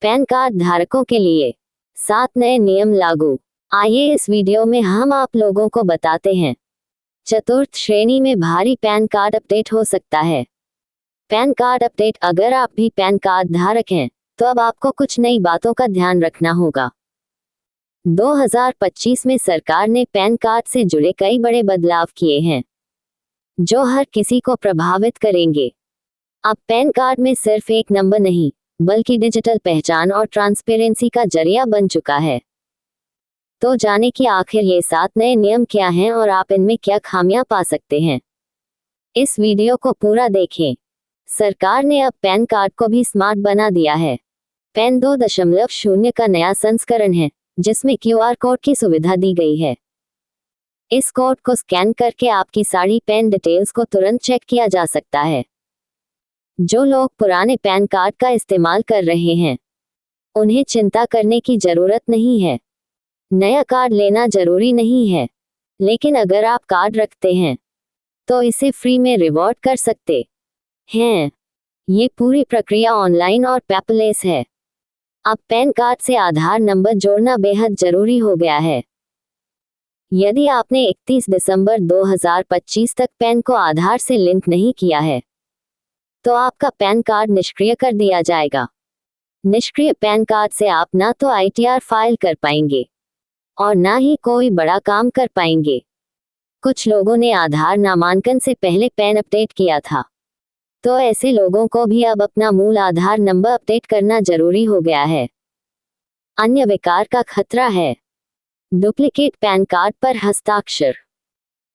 Pan card धारकों के लिए 7 नए नियम लागू। आइए इस वीडियो में हम आप लोगों को बताते हैं। चतुर्थ श्रेणी में भारी पैन कार्ड अपडेट हो सकता है। Pan card update. अगर आप भी पैन कार्ड धारक हैं तो अब आपको कुछ नई बातों का ध्यान रखना होगा। 2025 में सरकार ने पैन कार्ड से जुड़े कई बड़े बदलाव किए हैं जो हर किसी को प्रभावित करेंगे। अब पैन कार्ड में सिर्फ एक नंबर नहीं बल्कि डिजिटल पहचान और ट्रांसपेरेंसी का जरिया बन चुका है। तो जाने कि आखिर ये 7 नए नियम क्या हैं और आप इनमें क्या खामियां पा सकते हैं। इस वीडियो को पूरा देखें। सरकार ने अब पैन कार्ड को भी स्मार्ट बना दिया है। पैन 2.0 का नया संस्करण है जिसमें QR कोड की सुविधा दी गई है। इस कोड को स्कैन करके आपकी सारी पैन डिटेल्स को तुरंत चेक किया जा सकता है। जो लोग पुराने पैन कार्ड का इस्तेमाल कर रहे हैं उन्हें चिंता करने की जरूरत नहीं है। नया कार्ड लेना जरूरी नहीं है, लेकिन अगर आप कार्ड रखते हैं तो इसे फ्री में रिवॉर्ड कर सकते हैं। ये पूरी प्रक्रिया ऑनलाइन और पेपरलेस है। अब पैन कार्ड से आधार नंबर जोड़ना बेहद जरूरी हो गया है। यदि आपने 31 दिसंबर 2025 तक पैन को आधार से लिंक नहीं किया है तो आपका पैन कार्ड निष्क्रिय कर दिया जाएगा। निष्क्रिय पैन कार्ड से आप ना तो ITR फाइल कर पाएंगे और ना ही कोई बड़ा काम कर पाएंगे। कुछ लोगों ने आधार नामांकन से पहले पैन अपडेट किया था, तो ऐसे लोगों को भी अब अपना मूल आधार नंबर अपडेट करना जरूरी हो गया है। अन्य विकार का खतरा है। डुप्लीकेट पैन कार्ड पर हस्ताक्षर।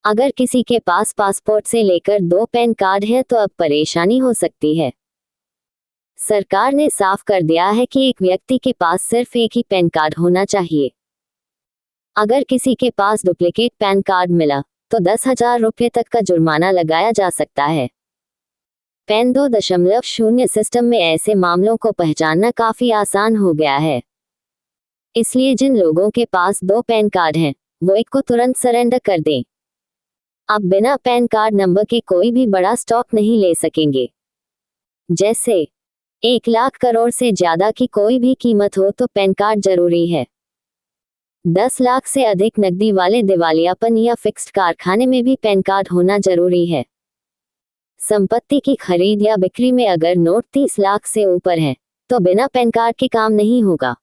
अगर किसी के पास पासपोर्ट से लेकर 2 पैन कार्ड हैं तो अब परेशानी हो सकती है। सरकार ने साफ कर दिया है कि एक व्यक्ति के पास सिर्फ एक ही पैन कार्ड होना चाहिए। अगर किसी के पास डुप्लीकेट पैन कार्ड मिला तो 10,000 रुपये तक का जुर्माना लगाया जा सकता है। पैन 2.0 सिस्टम में ऐसे मामलों को पहचानना काफी आसान हो गया है। इसलिए जिन लोगों के पास 2 पैन कार्ड हैं वो एक को तुरंत सरेंडर कर दें। अब बिना पैन कार्ड नंबर के कोई भी बड़ा स्टॉक नहीं ले सकेंगे। जैसे 1 लाख करोड़ से ज्यादा की कोई भी कीमत हो तो पैन कार्ड जरूरी है। 10 लाख से अधिक नकदी वाले दिवालियापन या फिक्स्ड कारखाने में भी पैन कार्ड होना जरूरी है। संपत्ति की खरीद या बिक्री में अगर नोट 30 लाख से ऊपर है तो बिना पैन कार्ड के काम नहीं होगा।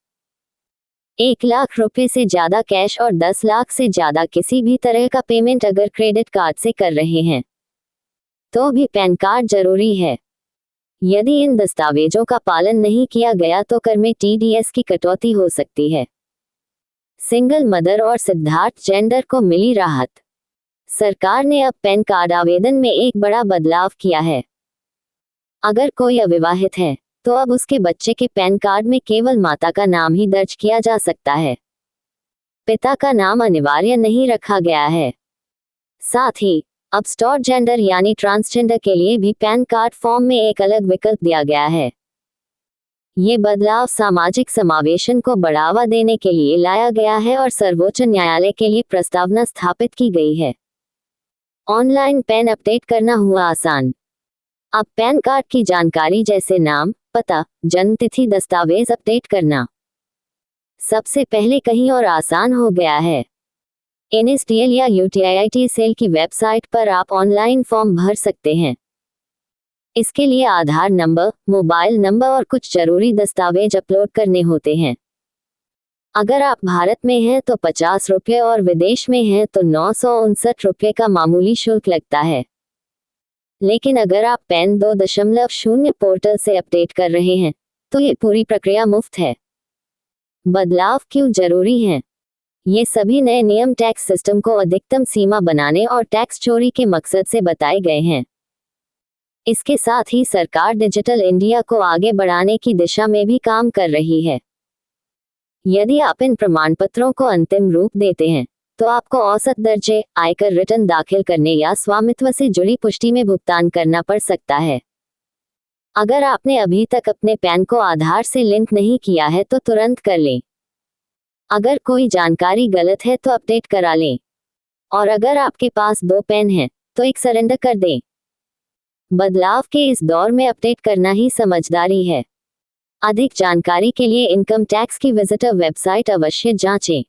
1 लाख रुपए से ज्यादा कैश और 10 लाख से ज्यादा किसी भी तरह का पेमेंट अगर क्रेडिट कार्ड से कर रहे हैं तो भी पैन कार्ड जरूरी है। यदि इन दस्तावेजों का पालन नहीं किया गया तो कर में TDS की कटौती हो सकती है। सिंगल मदर और सिद्धार्थ जेंडर को मिली राहत। सरकार ने अब पैन कार्ड आवेदन में एक बड़ा बदलाव किया है। अगर कोई अविवाहित है तो अब उसके बच्चे के पैन कार्ड में केवल माता का नाम ही दर्ज किया जा सकता है। पिता का नाम अनिवार्य नहीं रखा गया है। साथ ही अब स्टॉर जेंडर यानी ट्रांसजेंडर के लिए भी पैन कार्ड फॉर्म में एक अलग विकल्प दिया गया है। ये बदलाव सामाजिक समावेशन को बढ़ावा देने के लिए लाया गया है और सर्वोच्च न्यायालय के लिए प्रस्तावना स्थापित की गई है। ऑनलाइन पैन अपडेट करना हुआ आसान। अब पैन कार्ड की जानकारी जैसे नाम, पता, जन्मतिथि दस्तावेज अपडेट करना सबसे पहले कहीं और आसान हो गया है। NSDL या UTIIT सेल की वेबसाइट पर आप ऑनलाइन फॉर्म भर सकते हैं। इसके लिए आधार नंबर, मोबाइल नंबर और कुछ जरूरी दस्तावेज अपलोड करने होते हैं। अगर आप भारत में हैं तो 50 रुपये और विदेश में हैं तो 959 रुपये का मामूली शुल्क लगता है। लेकिन अगर आप पैन 2.0 पोर्टल से अपडेट कर रहे हैं तो ये पूरी प्रक्रिया मुफ्त है। बदलाव क्यों जरूरी हैं? ये सभी नए नियम टैक्स सिस्टम को अधिकतम सीमा बनाने और टैक्स चोरी के मकसद से बताए गए हैं। इसके साथ ही सरकार डिजिटल इंडिया को आगे बढ़ाने की दिशा में भी काम कर रही है। यदि आप इन प्रमाण पत्रों को अंतिम रूप देते हैं तो आपको औसत दर्जे आयकर रिटर्न दाखिल करने या स्वामित्व से जुड़ी पुष्टि में भुगतान करना पड़ सकता है। अगर आपने अभी तक अपने पैन को आधार से लिंक नहीं किया है तो तुरंत कर लें। अगर कोई जानकारी गलत है तो अपडेट करा लें। और अगर आपके पास 2 पैन हैं तो एक सरेंडर कर दें। बदलाव के इस दौर में अपडेट करना ही समझदारी है। अधिक जानकारी के लिए इनकम टैक्स की विजिटर वेबसाइट अवश्य जांचें।